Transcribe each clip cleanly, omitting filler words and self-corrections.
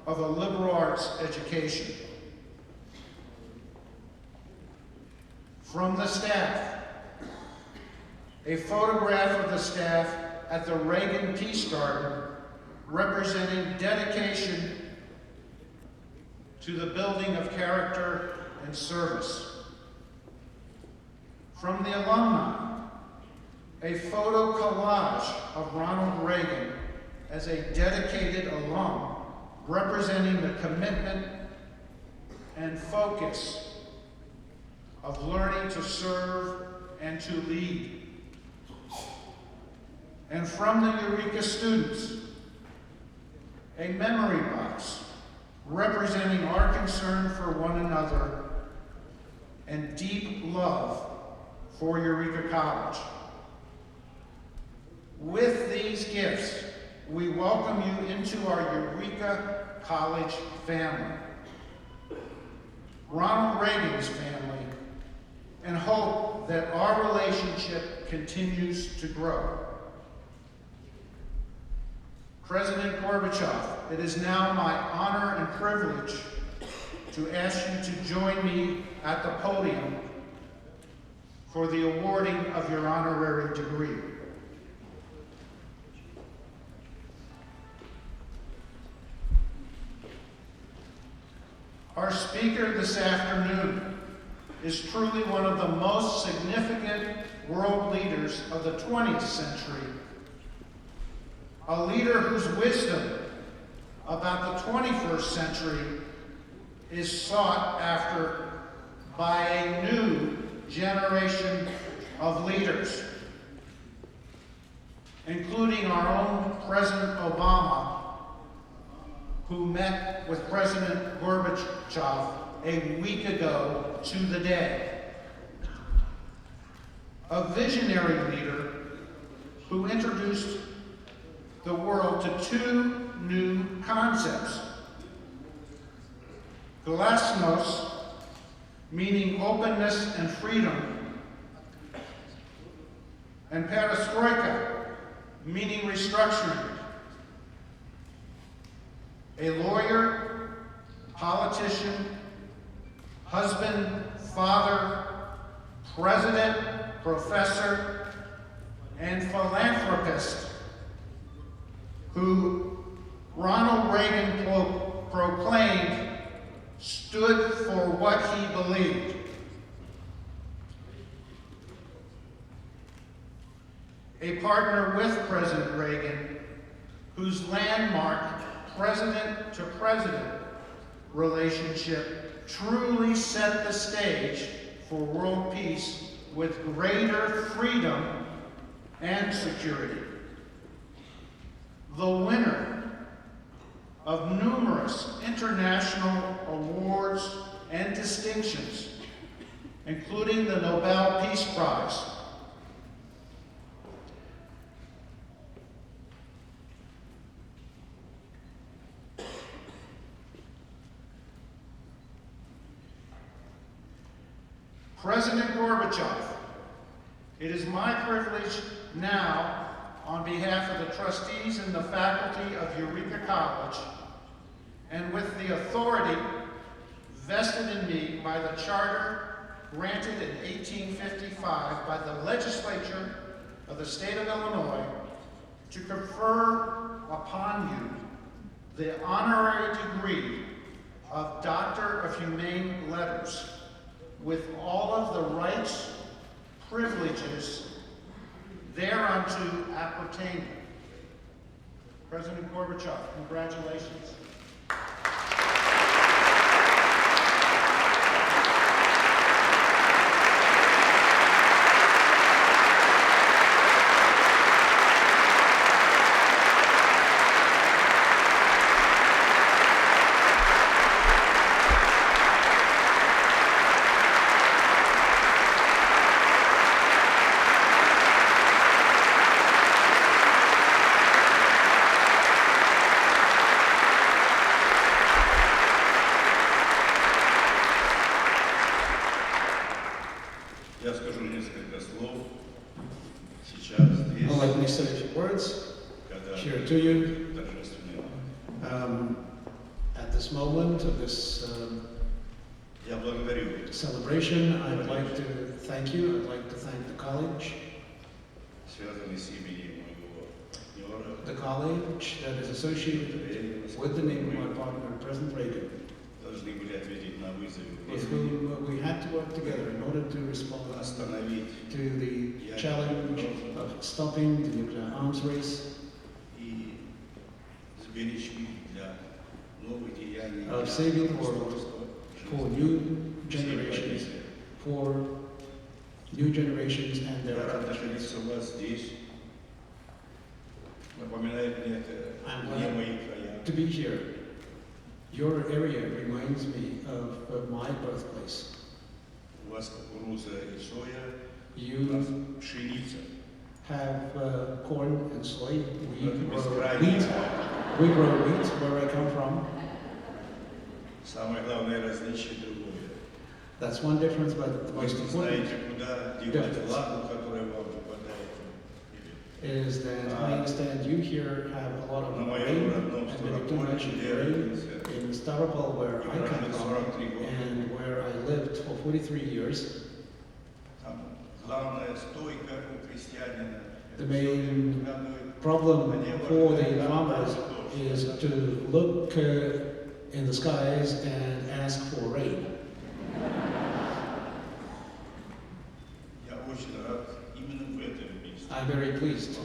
of a liberal arts education. From the staff, a photograph of the staff at the Reagan Peace Garden representing dedication to the building of character and service. From the alumni, a photo collage of Ronald Reagan as a dedicated alum representing the commitment and focus of learning to serve and to lead. And from the Eureka students, a memory box representing our concern for one another and deep love for Eureka College. With these gifts, we welcome you into our Eureka College family, Ronald Reagan's family, and hope that our relationship continues to grow. President Gorbachev, it is now my honor and privilege to ask you to join me at the podium for the awarding of your honorary degree. Our speaker this afternoon is truly one of the most significant world leaders of the 20th century, a leader whose wisdom about the 21st century is sought after by a new generation of leaders, including our own President Obama, who met with President Gorbachev a week ago to the day. A visionary leader who introduced the world to two new concepts. Glasnost, meaning openness and freedom, and perestroika, meaning restructuring. A lawyer, politician, husband, father, president, professor, and philanthropist, who Ronald Reagan proclaimed stood for what he believed. A partner with President Reagan, whose landmark president-to-president relationship truly set the stage for world peace with greater freedom and security. The winner of numerous international awards and distinctions, including the Nobel Peace Prize. President Gorbachev, it is my privilege now, on behalf of the trustees and the faculty of Eureka College, and with the authority vested in me by the charter granted in 1855 by the legislature of the state of Illinois, to confer upon you the honorary degree of Doctor of Humane Letters, with all of the rights, privileges thereunto appertaining. President Gorbachev, congratulations. Let me say a few words here to you. At this moment of this celebration, I would like to thank you. I'd like to thank the college. The college that is associated with the name of my partner, President Reagan, with whom we had to work together in order to respond to the challenge of stopping the nuclear arms race, of saving the world for new generations, and their generations. I'm glad to be here. Your area reminds me of my birthplace. You have corn and soy. We grow wheat. We grow wheat where I come from. That's one difference, but the most important difference is that I understand you here have a lot of rain, and maybe too much rain in Stavropol, where I come from, and where I lived for 43 years. The main problem for the farmers is to look in the skies and ask for rain. I'm very pleased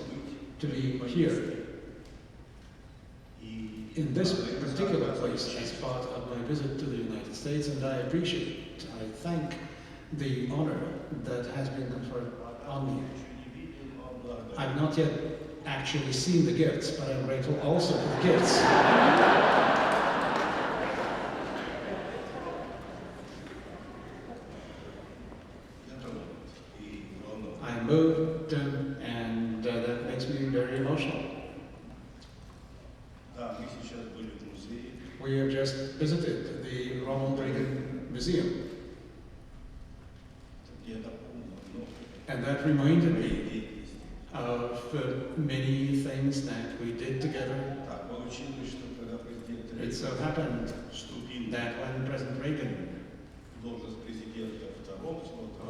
to be here in this particular place as part of my visit to the United States, and I thank the honor that has been conferred on me. I've not yet actually seen the gifts, but I'm grateful also for the gifts. I'm moved, and that makes me very emotional. We have just visited the Ronald Reagan Museum, and that reminded me of many things that we did together. It so happened that when President Reagan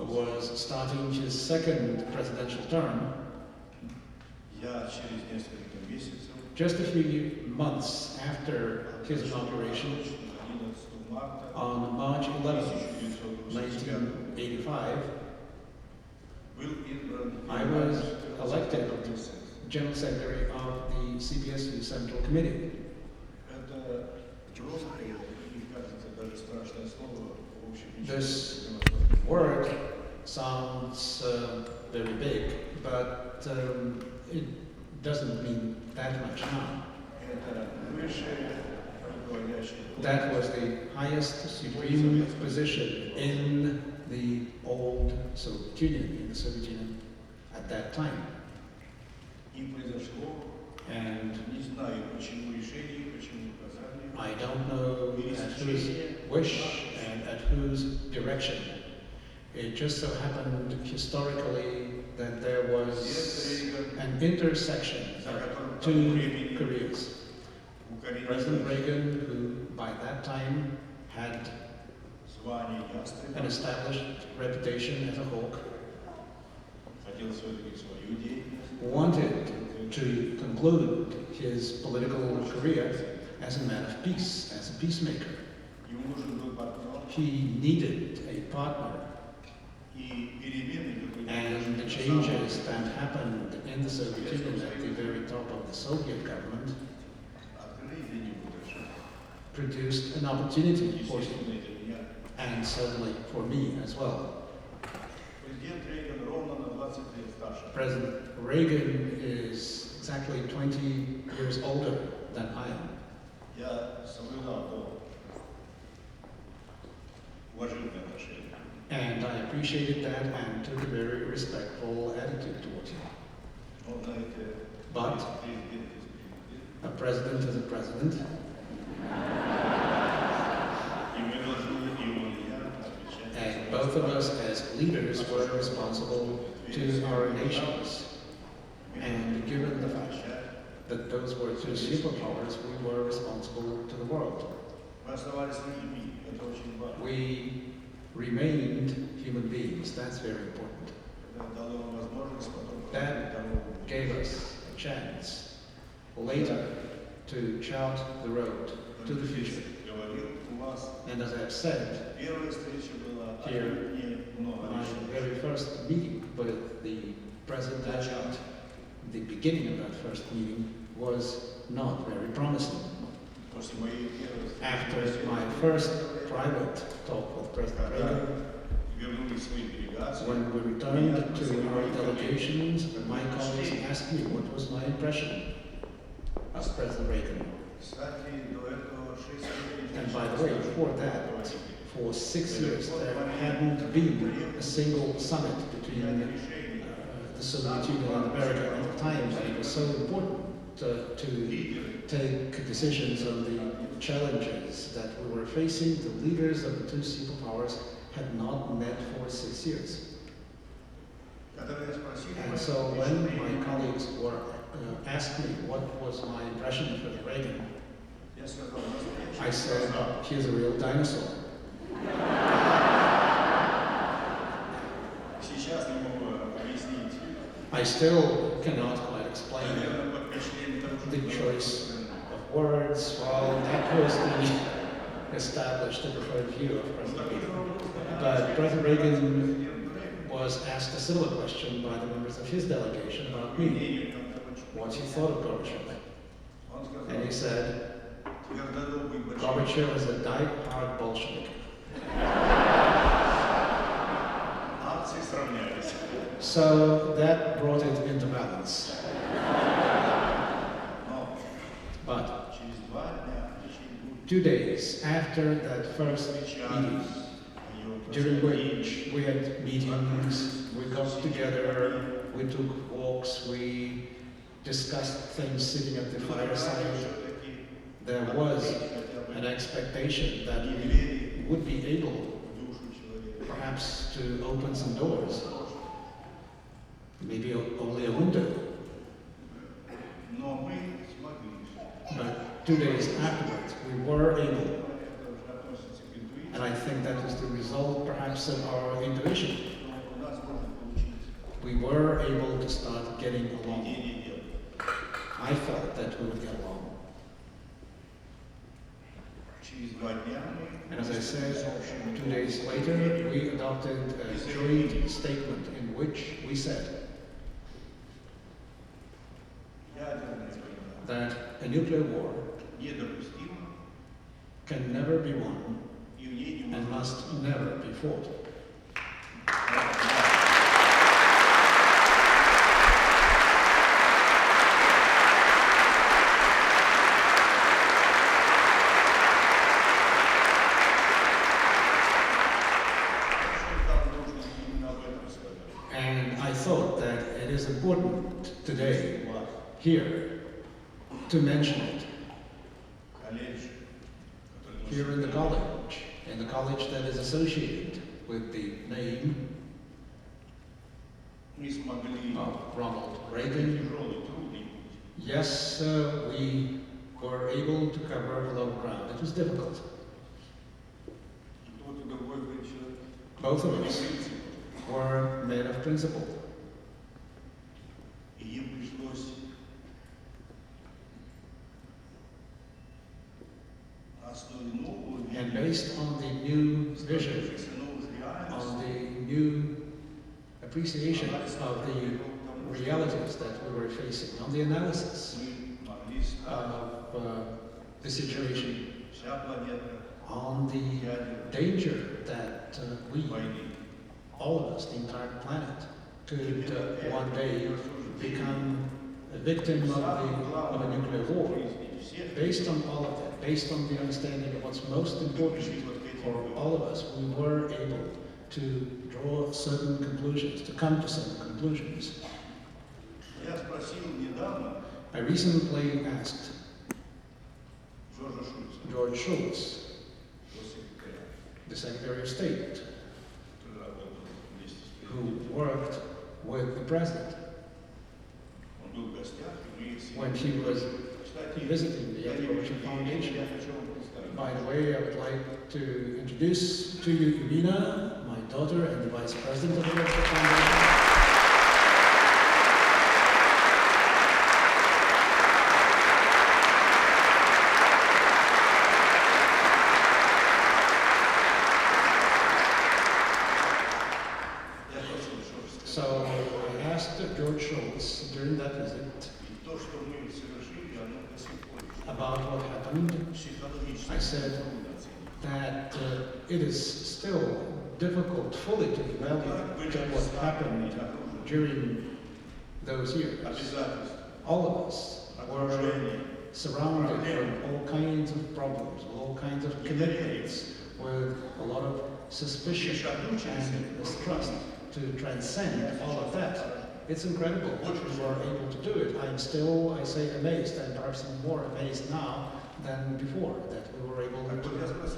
was starting his second presidential term, just a few months after his inauguration, on March 11, 1985, I was elected General Secretary of the CPSU Central Committee. This word sounds very big, but it doesn't mean that much now. That was the highest supreme position in the old Soviet Union, in the Soviet Union at that time. And I don't know at whose wish and at whose direction. It just so happened historically that there was an intersection of two careers. President Reagan, who by that time had an established reputation as a hawk, wanted to conclude his political career as a man of peace, as a peacemaker. He needed a partner. And the changes that happened in the Soviet Union at the very top of the Soviet government produced an opportunity for him, and certainly for me as well. President Reagan is exactly 20 years older than I am. And I appreciated that and took a very respectful attitude toward him. But a president is a president. And both of us as leaders were responsible to our nations. And given the fact that those were two superpowers, we were responsible to the world. We remained human beings. That's very important. That gave us a chance later to chart the road to the future. And as I've said, here, my very first meeting with the president, the beginning of that first meeting was not very promising. After my first private talk with President Reagan, when we returned to our delegations, my colleagues asked me what was my impression of President Reagan. And by the way, before that, for 6 years, there hadn't been a single summit between the Soviet Union and America at the time when it was so important to take decisions on the challenges that we were facing. The leaders of the two superpowers had not met for 6 years. And so when my colleagues were asked me what was my impression of Reagan, I said, he's a real dinosaur. I still cannot quite explain the choice of words. Well, that was the established and preferred view of President Reagan. But President Reagan was asked a similar question by the members of his delegation about me, what he thought of Gorbachev. And he said, Gorbachev is a die-hard Bolshevik. So that brought it into balance. But 2 days after that first meeting, during which we had meetings, we got together, we took walks, we discussed things sitting at the fireside, there was an expectation that we would be able perhaps to open some doors, maybe only a window. But 2 days afterwards, we were able, and I think that was the result perhaps of our intuition. We were able to start getting along. I felt that we would get along. And as I said, 2 days later, we adopted a joint statement in which we said that a nuclear war can never be won and must never be fought. And I thought that it is important today, here, to mention it. Here in the college that is associated with the name of Ronald Reagan. Yes, we were able to cover a lot of ground. It was difficult. Both of us were men of principle. And based on the new vision, on the new appreciation of the realities that we were facing, on the analysis of the situation, on the danger that we, all of us, the entire planet, could one day become a victim of a nuclear war. Based on all of that, based on the understanding of what's most important for all of us, we were able to draw certain conclusions, to come to certain conclusions. I recently asked George Shultz, the Secretary of State, who worked with the President when he was visiting the Eureka College. by the way, I would like to introduce to you Irina, my daughter and the Vice President of the Eureka Foundation. So I asked George Shultz during that visit about what happened. I said that it is still difficult fully to evaluate what happened during those years. All of us were surrounded from all kinds of problems, all kinds of commitments, with a lot of suspicion and mistrust. To transcend all of that. It's incredible that we were able to do it. I'm still, I say, amazed, and perhaps more amazed now than before, that we were able to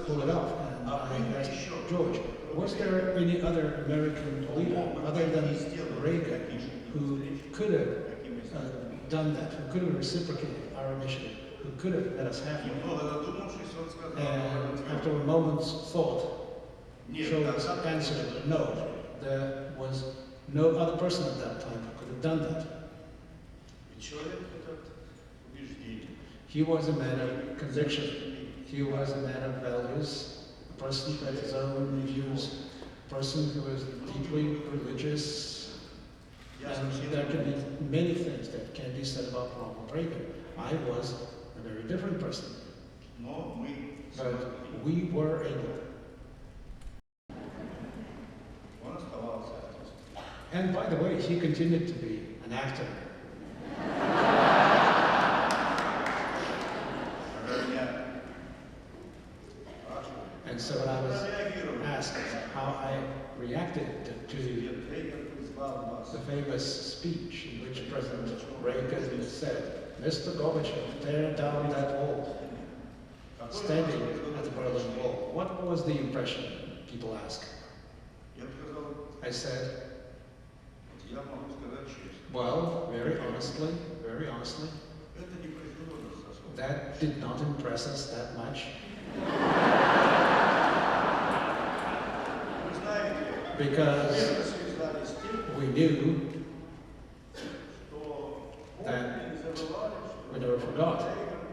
pull it off. And I asked George, was there any other American leader, other than Reagan, who could have done that, who could have reciprocated our initiative, who could have let us halfway? And after a moment's thought, Schultz answered, no. There was no other person at that time who could have done that. He was a man of conviction. He was a man of values, a person who had his own views, a person who was deeply religious. And there can be many things that can be said about Ronald Reagan. I was a very different person. But we were able. And by the way, he continued to be an actor. And so when I was asked how I reacted to the famous speech in which President Reagan said, "Mr. Gorbachev, tear down that wall," standing at the Berlin Wall, what was the impression, people ask? I said, well, very honestly, that did not impress us that much. Because we knew that we never forgot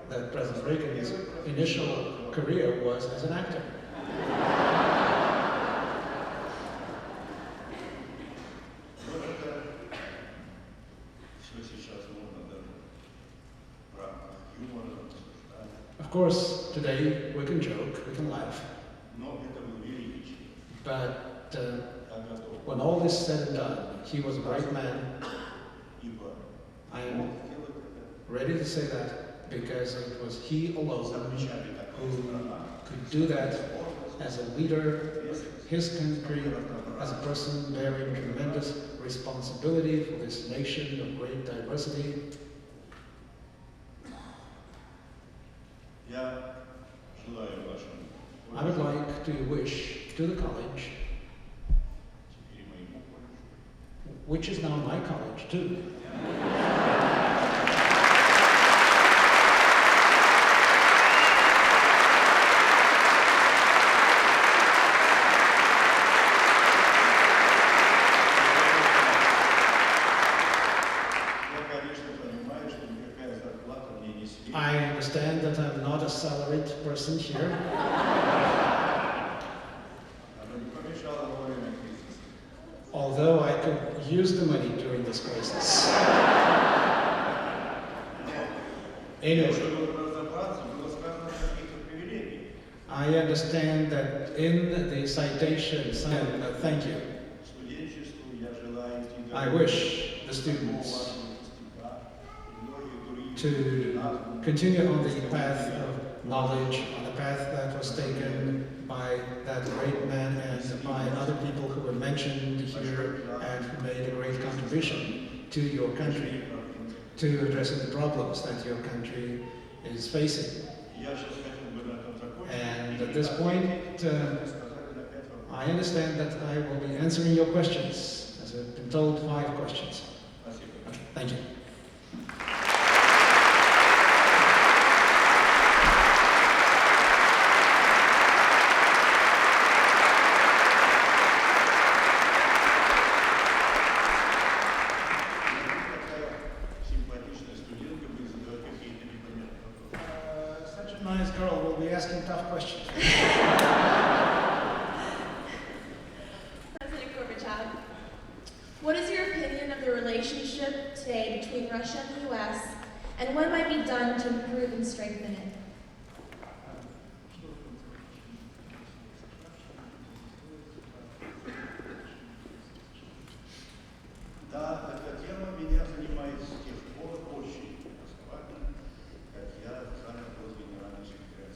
that President Reagan's initial career was as an actor. Of course, today we can joke, we can laugh, but when all is said and done, he was a great man. I am ready to say that because it was he alone who could do that as a leader, his country, as a person bearing tremendous responsibility for this nation of great diversity. I would like to wish to the college, which is now my college too. I understand that I'm not a salaried person here. Although I could use the money during this crisis. Anyway, I understand that in the citation, thank you, I wish the students to continue on the path of knowledge, on the path that was taken by that great man and by other people who were mentioned here and who made a great contribution to your country, to addressing the problems that your country is facing. And at this point, I understand that I will be answering your questions, as I've been told 5 questions. Okay, thank you. really asking tough questions. President Gorbachev, what is your opinion of the relationship today between Russia and the U.S., and what might be done to improve and strengthen it? Да, эта тема меня занимает с тех пор очень основательно, как я занял пост генерального секретаря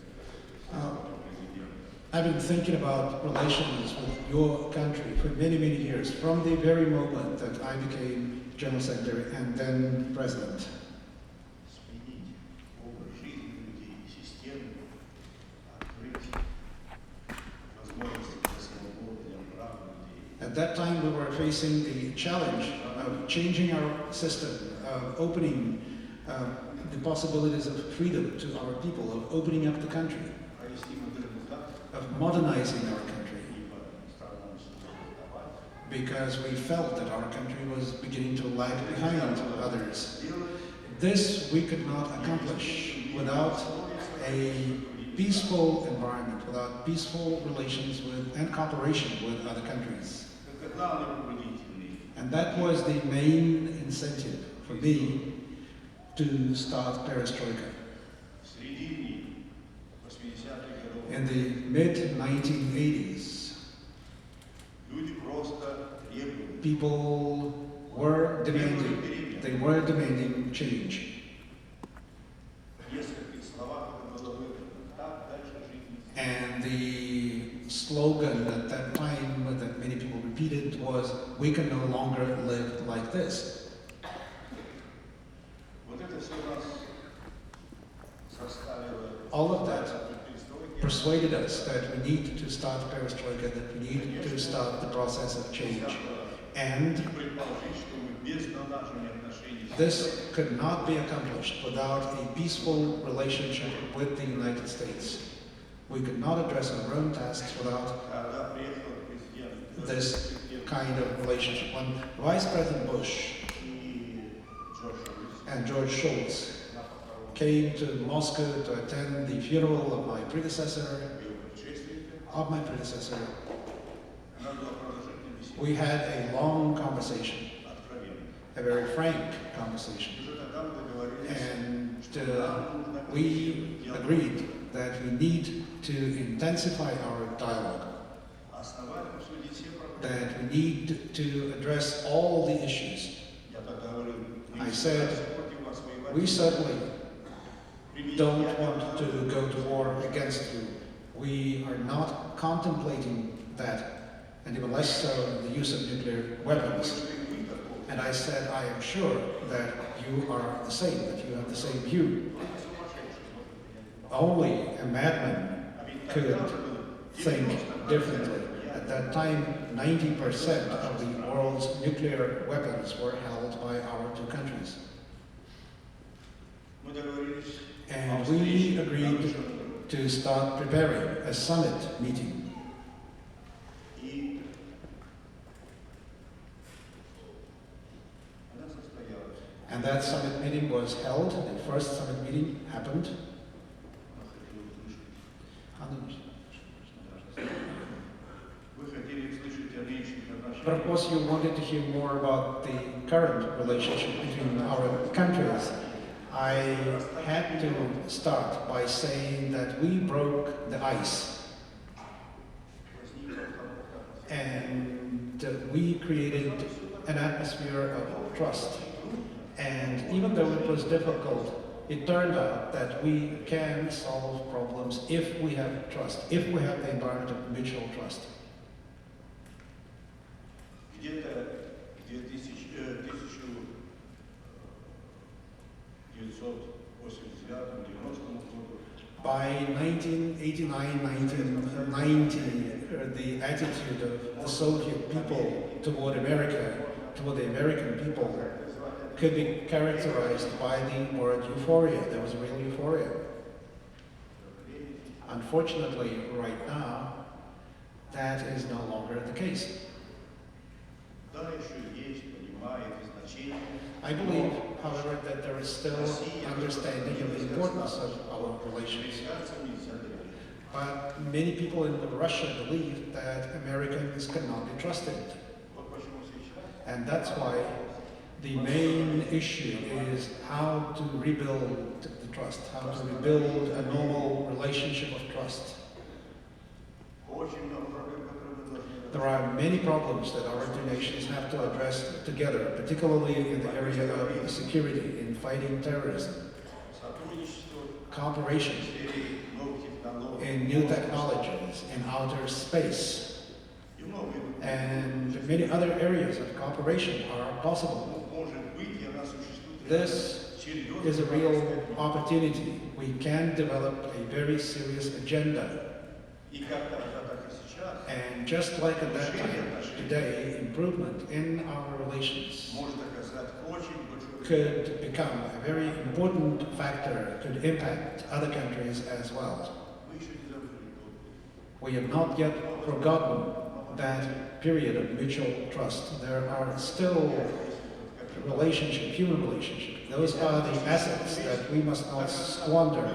президента. I've been thinking about relations with your country for many, many years, from the very moment that I became General Secretary and then President. Сменить образ жизни людей, систему, открыть возможности для свободы, для прав людей. At that time, we were facing the challenge of changing our system, of opening the possibilities of freedom to our people, of opening up the country, Провести модернизацию of modernizing our country, ибо странам создавать, because we felt that our country was beginning to lag behind others. сделать This we could not accomplish without a peaceful environment, without peaceful relations with and cooperation with other countries. это главный руководительный. And that was the main incentive for me to start perestroika. В середине 80-х годов In the mid-1980s, люди просто требовали. people were demanding change. В нескольких словах это было выражено. Так дальше жить нельзя. And the slogan at that time that many people repeated was, "We can no longer live like this." Вот это все нас заставило All of that перестройки. persuaded us that we need to start perestroika, that we need to start the process of change. And Предположить, что мы без налаживания отношений с this could not be accomplished without a peaceful relationship with the United States. We could not address our own tasks without когда приехал президент this kind of relationship. When Vice President Bush и Джордж Луис and George Shultz came to Moscow to attend the funeral of my predecessor, его предшественника, она была продолжительной беседой, we had a long conversation, откровенной. a very frank conversation. Уже тогда мы договорились, And что нам нужно we agreed that we need to intensify our dialogue, основательно обсудить все проблемы. that we need to address all the issues. Я тогда говорил, I said, против вас воевать. We certainly Применить don't ядерное want to go to war against you. We are not contemplating that, and even less so the use of nuclear weapons. And I said, I am sure that you are the same, that you have the same view. Only a madman could think differently. At that time, 90% of the world's nuclear weapons were held by our two countries. Мы договорились And we agreed to start preparing a summit meeting. и она состоялась. And that summit meeting was held. The first summit meeting happened. Вы хотели услышать о нынешних But of отношениях. course you wanted to hear more about the current relationship between our countries. I had to start by saying that we broke the ice and we created an atmosphere of trust. And even though it was difficult, it turned out that we can solve problems if we have trust, if we have the environment of mutual trust. Где-то к 1989-90 году By 1989, 1990, the attitude of the Soviet people toward America, toward the American people, could be characterized by the word euphoria. There was real euphoria. Unfortunately, right now, that is no longer the case. да, еще есть, понимает значение. I believe, however, that there is still understanding of the importance of our relations. Американцам нельзя доверять. But many people in Russia believe that Americans cannot be trusted. Вот почему сейчас And that's why the main issue is how to rebuild the trust, how to rebuild a normal relationship of trust. очень много проблем, которые мы должны решать. There are many problems that our two nations have to address together, particularly in the area of security, in fighting terrorism, Сотрудничество cooperation в сфере новых технологий. in new technologies, in outer space, И многое and many other areas of cooperation are possible. может быть, и она существует. This is a real opportunity. We can develop a very serious agenda. И как тогда, так и сейчас And just like at that time, today, improvement in our relations может оказать очень большое could become a very important factor, could impact other countries as well. Мы еще не забыли тот We have not yet forgotten that period of mutual trust. There are still relationships, human relationships. Those are the assets that we must not squander.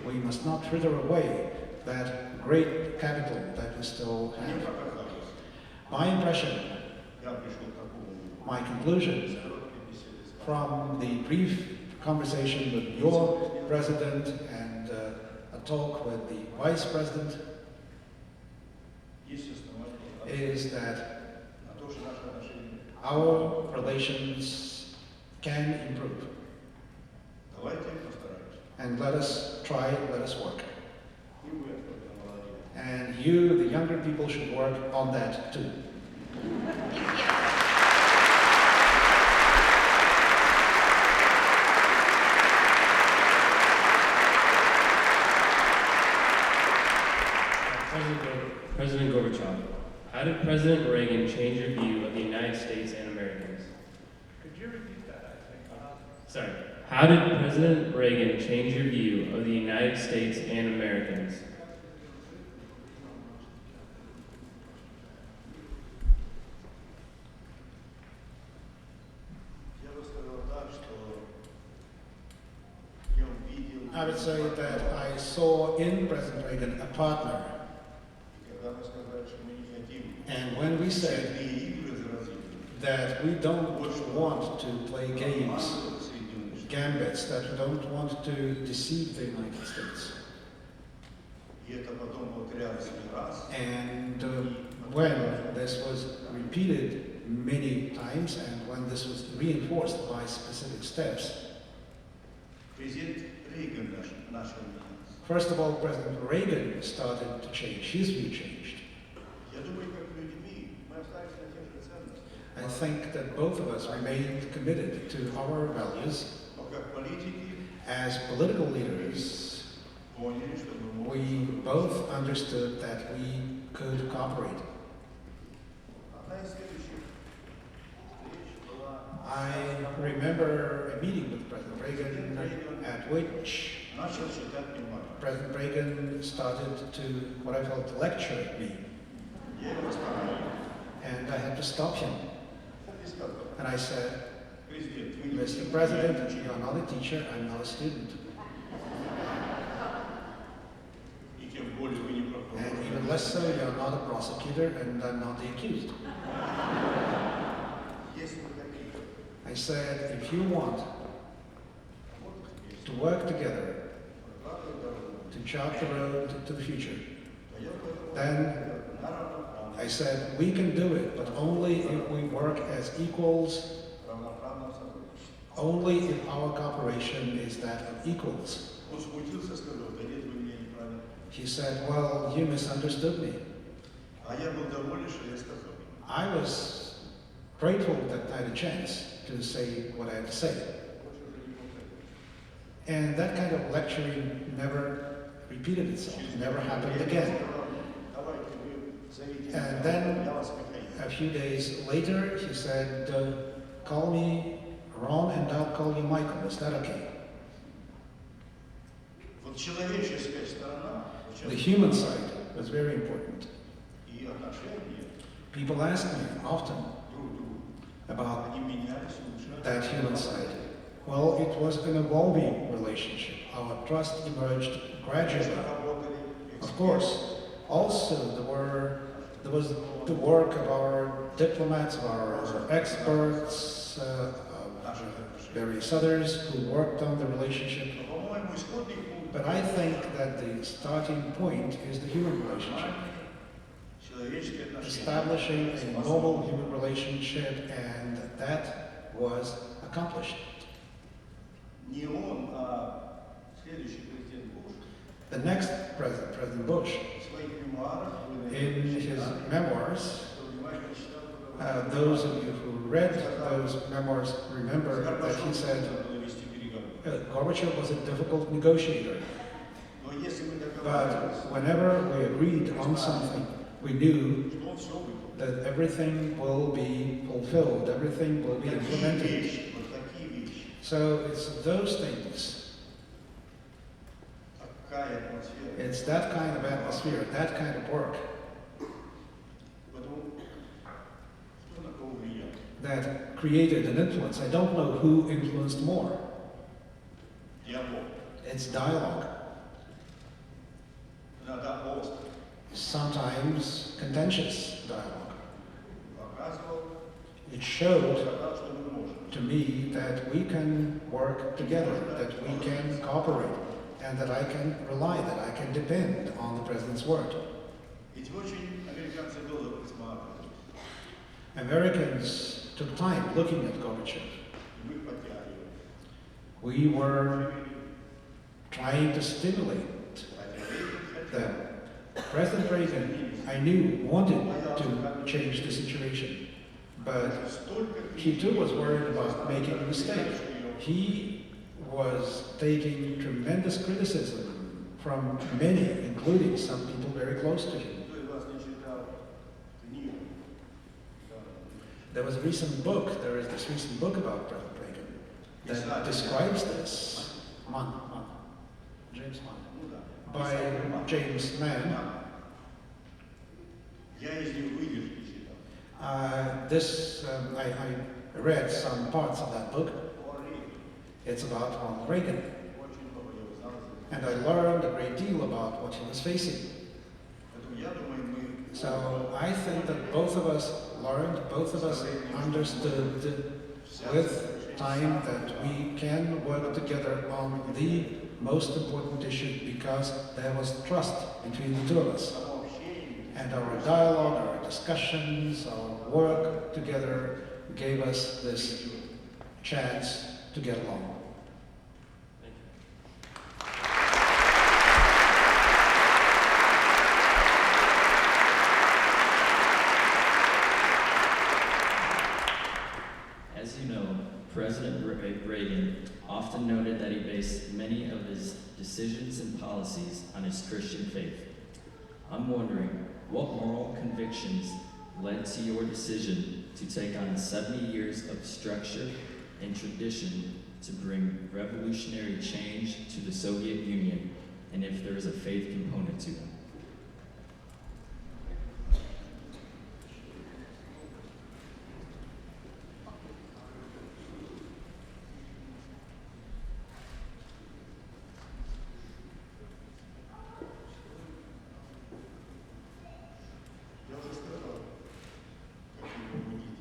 We must not fritter away that great capital that we still Мне have. показалось, My impression, я пришел к такому my conclusion короткой беседе с вами. from the brief conversation with your president and a talk with the vice president Есть основания is that на то, что наши отношения. our relations can improve. Давайте постараемся. And let us try, let us work. И вы, это молодец. And you, the younger people, should work on that too. Thank you. President Gorbachev, how did President Reagan change your view of the United States and Americans? Could you repeat that? I think. Sorry. How did President Reagan change your view of the United States and Americans? Я бы сказал так, что я увидел, I would say that I saw in President Reagan a partner. и когда мы сказали, что мы не хотим And when we said всякие игры заразительные, that we don't want to play games, команду Соединенных Штатов, gambits, that we don't want to deceive the United States. и это потом повторялось не раз, And when this was repeated many times and when this was reinforced by specific steps, президент Рейган начал меняться. first of all, President Reagan started to change, his view changed. Я думаю, как людьми мы остались на тех же ценностях, I think that both of us remained committed to our values. но как политики As political leaders, поняли, что мы we можем. both understood that we could cooperate. Одна из следующих встреч была I remember a meeting with President Reagan at which начал читать мемуары. President Reagan started to, what I felt, lecture me. Я его остановил And I had to stop him. и сказал, And I said, президент, вы не Mr. President, you're not a teacher, I'm not a student. и тем более вы не прокурор. And even less so, you're not a prosecutor and I'm not the accused. Если вы хотите I said, if you want работать вместе, to work together, прокладывать дорогу, to chart the road to the future, то я поэтому then на равноправном, I said, we can do it, but only if we work as equals, равноправном сотрудничестве. only if our cooperation is that of equals. Он смутился, сказал, да нет, вы меня неправильно. He said, well, you misunderstood me. А я был доволен, что я сказал. I was grateful that I had a chance to say what I had to say. Больше уже не повторю. And that kind of lecturing never repeated itself, never happened again. Давайте вы зовите And меня, then я вас Михаил. a few days later, he said, call me Ron and I'll call you Michael. Is that okay? Вот человеческая сторона, вот The сейчас human side was very important. и отношения People ask me often друг к другу, about они менялись, улучшались. that human side. Well, it was an evolving relationship. Our trust emerged gradually. Конечно, работали Of course, also there was the work of our diplomats, of our experts, of various others who worked on the relationship. Но, по-моему, исходный пункт But I think that the starting point is the human relationship. человеческие отношения. Establishing a noble human relationship, and that was accomplished. Не он, а следующий президент Буш The next president, President Bush, в своих мемуарах, вы, in наверное, his читали, memoirs, кто внимательно читал, those of you who read those memoirs remember that he said было вести переговоры. Gorbachev was a difficult negotiator, Но если мы but договаривались, whenever we agreed on something, we knew что он все выполнит. that everything will be fulfilled, everything will be Такие implemented. вещи, вот такие вещи, So it's those things, такая атмосфера. it's that kind of atmosphere, that kind of work Поэтому кто на кого влиял? that created an influence. I don't know who influenced more. Диалог. It's dialogue, Иногда острый. sometimes contentious dialogue. Показывал, It showed показал, что мы можем. to me that we can work together, that we can cooperate, and that I can rely, that I can depend on the President's word. Ведь очень американцы долго присматривались. Americans took time looking at Gorbachev. Мы подтягивали. We were trying to stimulate Хотя them. President Reagan, I knew, wanted to change the situation, but столько he too was worried about making a mistake. He was taking tremendous criticism from many, including some people very close to him. Кто из вас не читал книгу? There was a recent book, there is this recent book about President Reagan that describes this, James Mann, Ну да. by James Mann. Я из него выдержки читал. I read some parts of that book. О Рейгане. It's about Ronald Reagan, Очень много я узнал. and I learned a great deal about what he was facing. Поэтому я думаю, мы... So I think that both of us learned, both of us understood with time that we can work together on the most important issue because there was trust between the two of us. Само общение, And our dialogue, our discussions, our work together gave us this chance to get along. Thank you. As you know, President Reagan often noted that he based many of his decisions and policies on his Christian faith. I'm wondering, what moral convictions led to your decision to take on 70 years of structure and tradition to bring revolutionary change to the Soviet Union, and if there is a faith component to them? я уже сказал, какие побудители.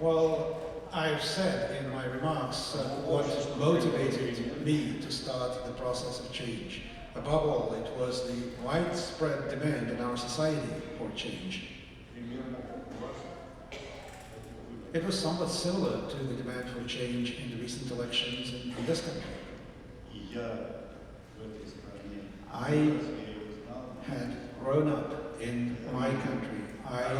Well, I've said in my remarks what motivated me to start the process of change. Above all, it was the widespread demand in our society for change. Примерно как у вас. It was somewhat similar to the demand for change in the recent elections in this country. И я в этой стране, I я его знал, had grown up in my country. I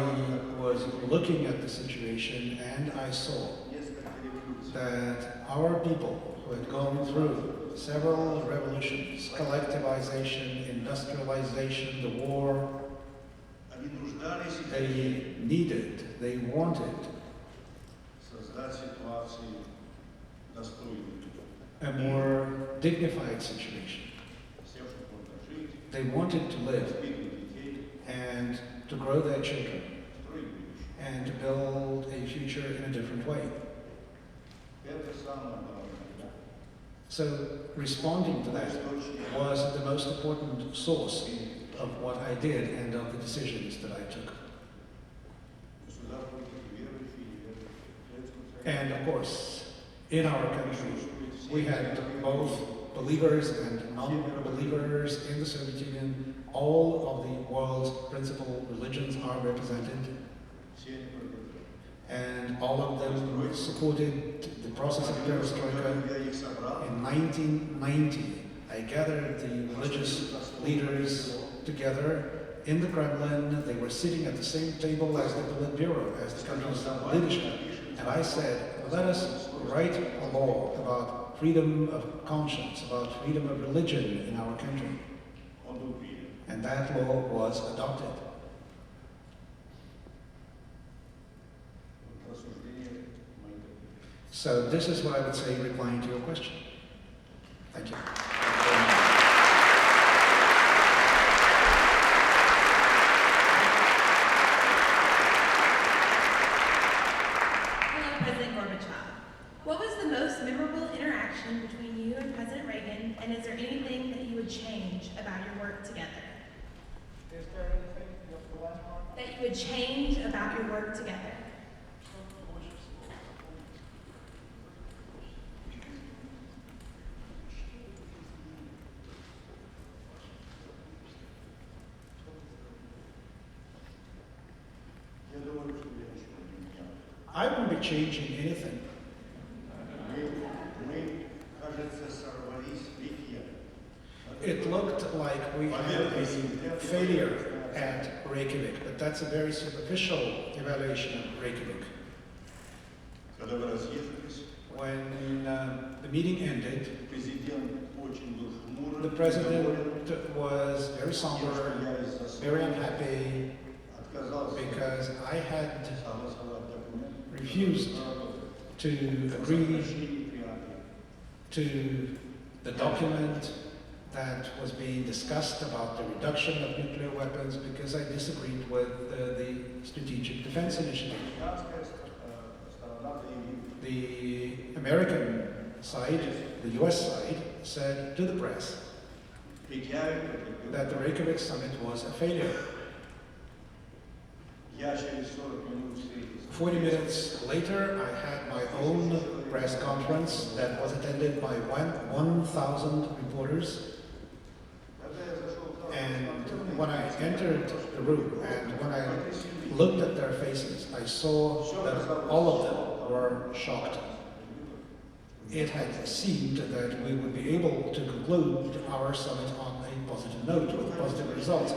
was looking at the situation and I saw несколько революций. that our people who had gone through several revolutions, collectivization, industrialization, the war, Они нуждались и they хотели needed, they wanted создать ситуацию достойную a more dignified situation. всем, чтобы можно жить, They wanted to live воспитывать детей, and to grow their children строить будущее. and to build a future in a different way. Это самое главное. So responding to that was the most important source of what I did and of the decisions that I took. And of course, in our country, we had both believers and non-believers in the Soviet Union. All of the world's principal religions are represented, and all of them supported the process of perestroika. In 1990, I gathered the religious leaders together in the Kremlin. They were sitting at the same table as the Politburo, as the country's leadership. And I said, let us write a law about freedom of conscience, about freedom of religion in our country. And that law was adopted. So this is what I would say replying to your question. Thank you. Hello, President Gorbachev. What was the most memorable interaction between you and President Reagan, and is there anything that you would change about your work together? Is there anything, the last part? That you would change about your work together? I wouldn't be changing anything. It looked like we had a failure at Reykjavik, but that's a very superficial evaluation of Reykjavik. When the meeting ended, the president was very somber, very unhappy, because I had refused to agree to the document that was being discussed about the reduction of nuclear weapons, because I disagreed with the Strategic Defense Initiative. The American side, the US side, said to the press that the Reykjavik summit was a failure. 40 minutes later, I had my own press conference that was attended by 1,000 reporters. And when I entered the room and when I looked at their faces, I saw that all of them were shocked. It had seemed that we would be able to conclude our summit on a positive note with positive results.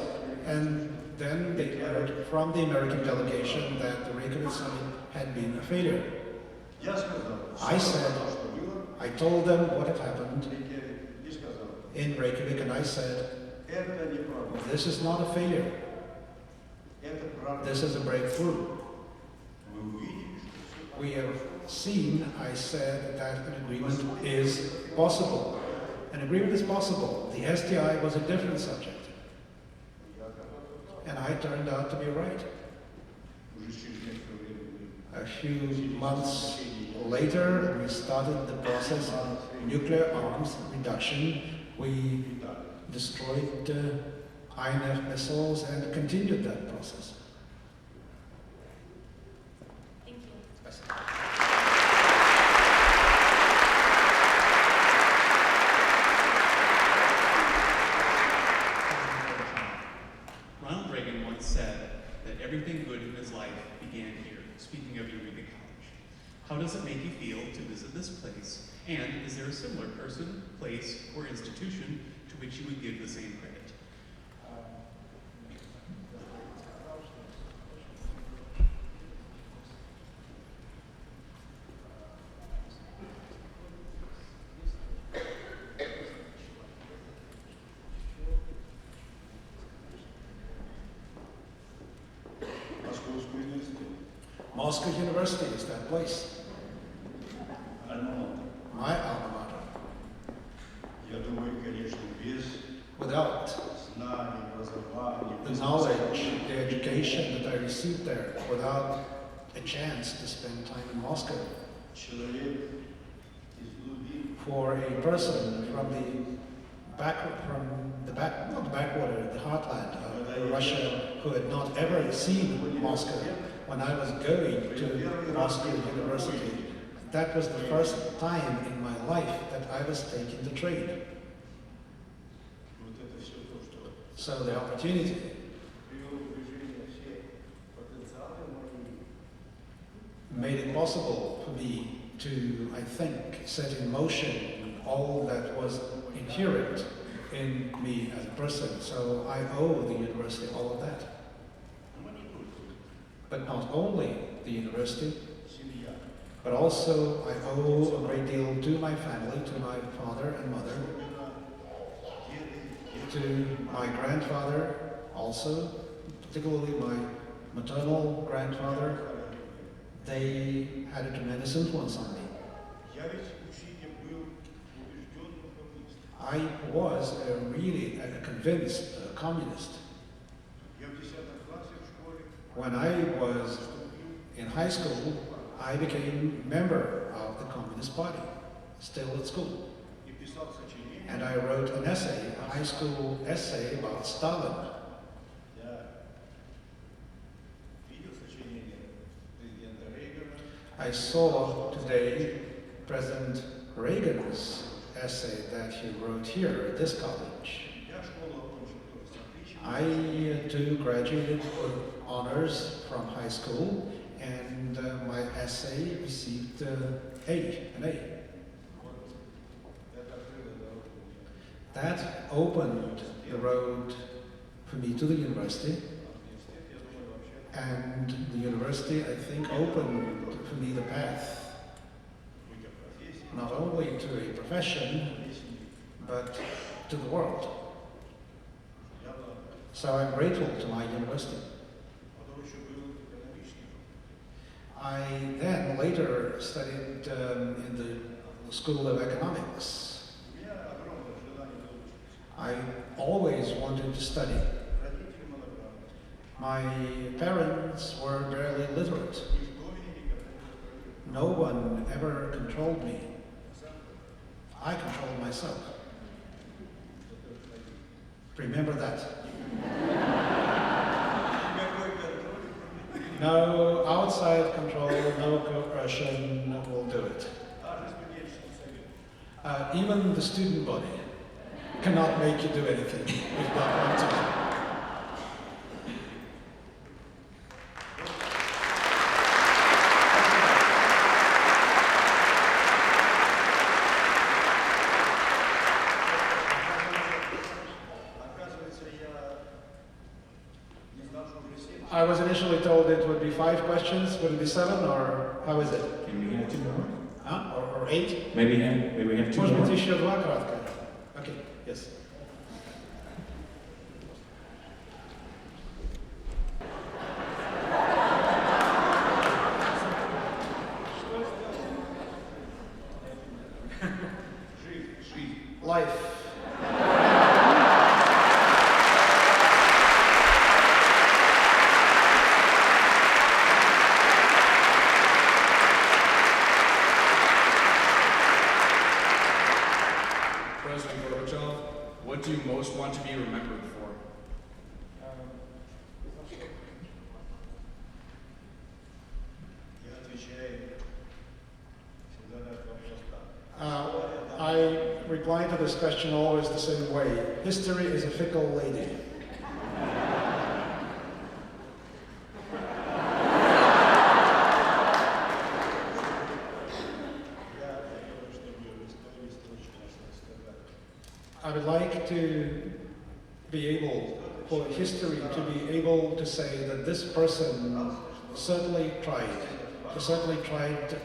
And then they heard from the American delegation that the Reagan summit had been a failure. I told them what had happened in Reykjavik, and I said, this is not a failure. This is a breakthrough. We have seen, I said, that an agreement is possible. An agreement is possible. The SDI was a different subject. And I turned out to be right. A few months later, we started the process of nuclear arms reduction. We destroyed INF missiles and continued that process. Thank you. Ronald Reagan once said that everything good in his life began here, speaking of Eureka College. How does it make you feel to visit this place? And is there a similar person, place, or institution to which you would give the same credit? Moscow University is that place. My alma mater. Without the knowledge, the education that I received there, without a chance to spend time in Moscow, for a person from not the backwater, the heartland of Russia, who had not ever seen Moscow. When I was going to Moscow University, that was the first time in my life that I was taking the train. So the opportunity made it possible for me to, I think, set in motion all that was inherent in me as a person. So I owe the university all of that. But not only the university, but also I owe a great deal to my family, to my father and mother, to my grandfather also, particularly my maternal grandfather. They had a tremendous influence on me. I was really a convinced communist. When I was in high school, I became a member of the Communist Party, still at school. And I wrote an essay, a high school essay about Stalin. I saw today President Reagan's essay that he wrote here at this college. I too graduated with honors from high school, and my essay received an A. That opened the road for me to the university, and the university, I think, opened for me the path not only to a profession, but to the world. So I'm grateful to my university. I then later studied in the School of Economics. I always wanted to study. My parents were barely literate. No one ever controlled me. I controlled myself. Remember that. No outside control, no coercion will do it. Even the student body cannot make you do anything if not want to. I was initially told it would be 5 questions. Would it be 7, or how is it? Can we have 2 more? Huh? Or 8? Maybe we have 2 Может more. быть, еще 2 кратко. Okay, yes. Life. President Gorbachev, what do you most want to be remembered for? I reply to this question always the same way. History is a fickle lady. I would like to be able, for history to be able to say that this person certainly tried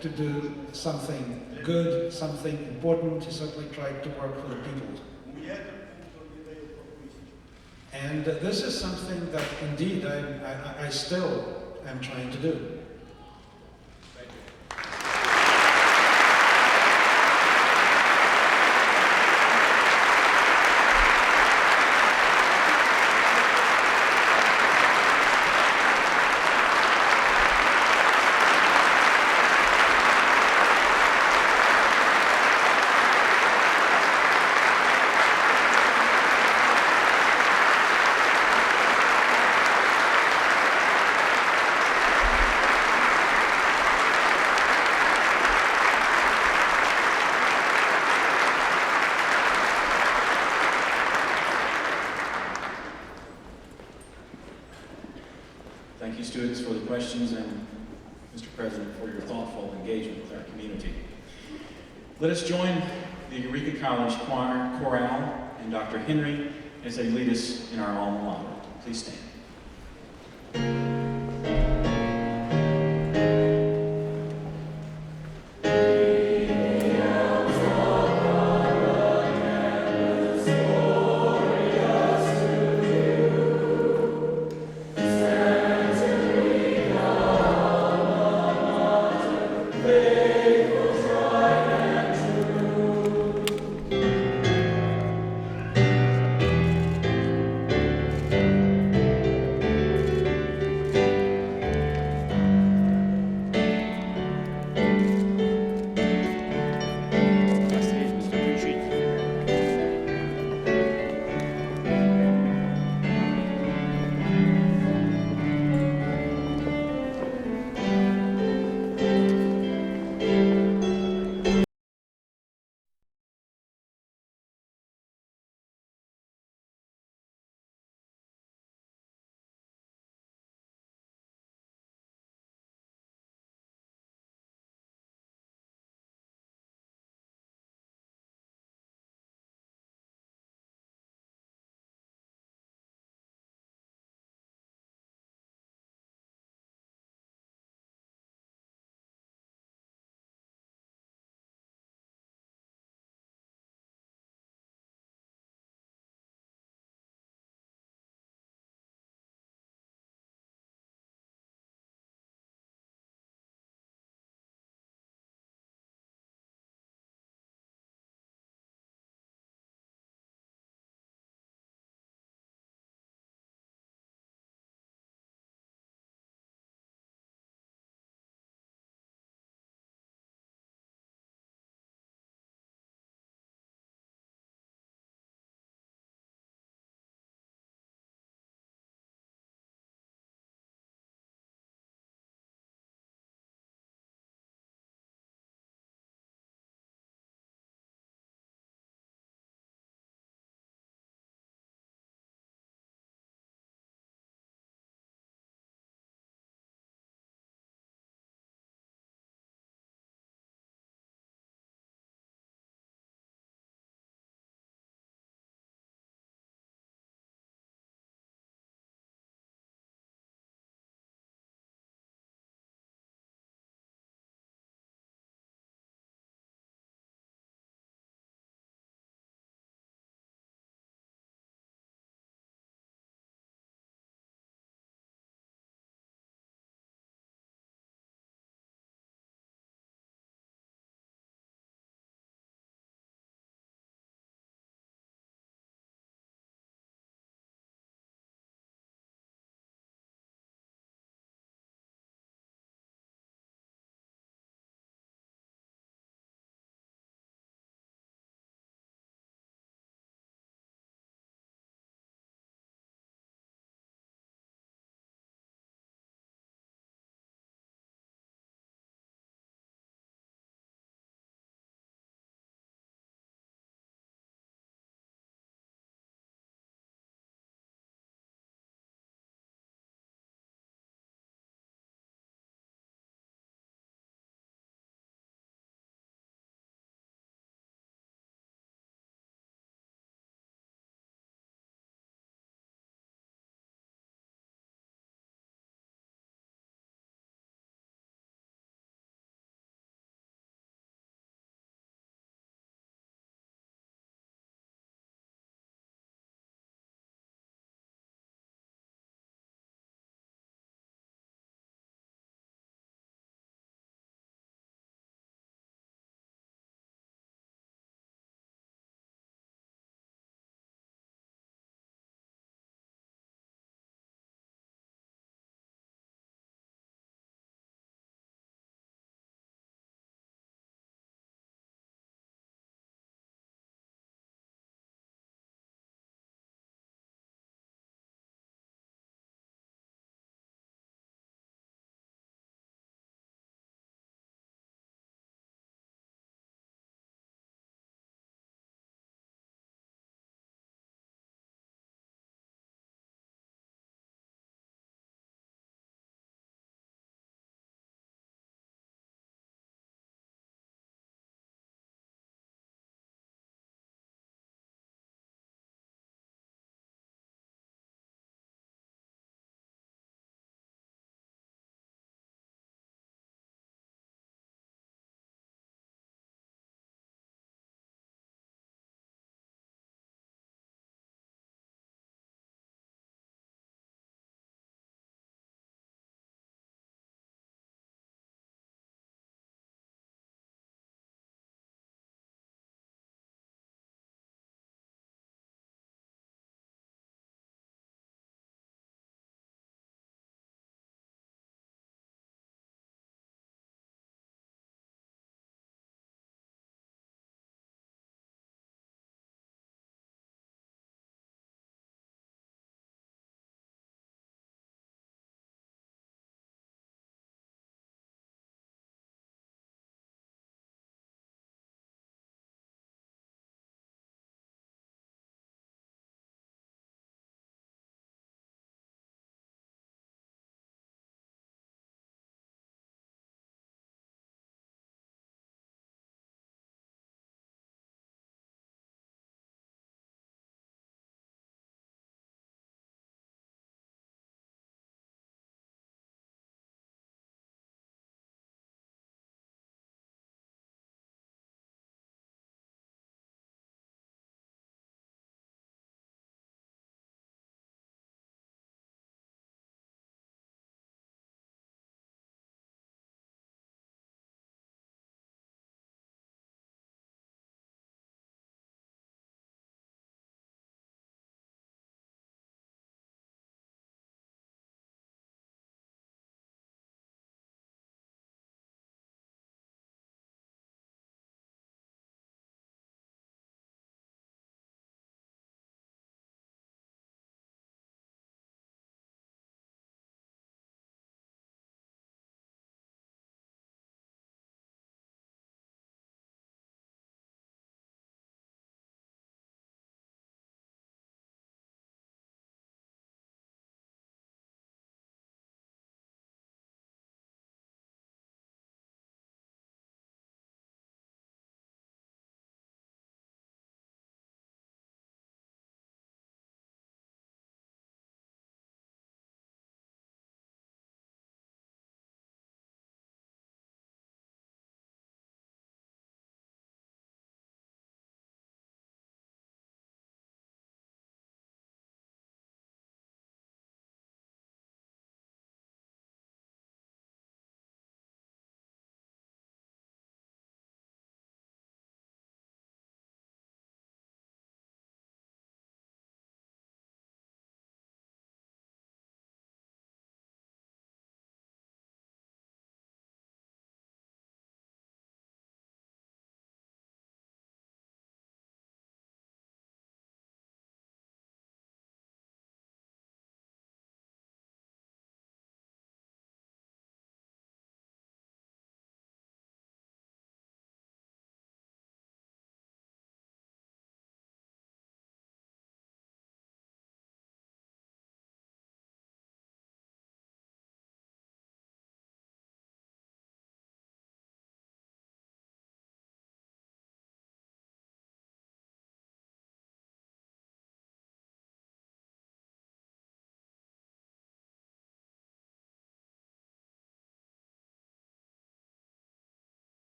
to do something good, something important. He certainly tried to work for the people. And this is something that indeed I still am trying to do. Thank you, students, for the questions, and Mr. President, for your thoughtful engagement with our community. Let us join the Eureka College Choir, Chorale, and Dr. Henry as they lead us in our alma mater. Please stand.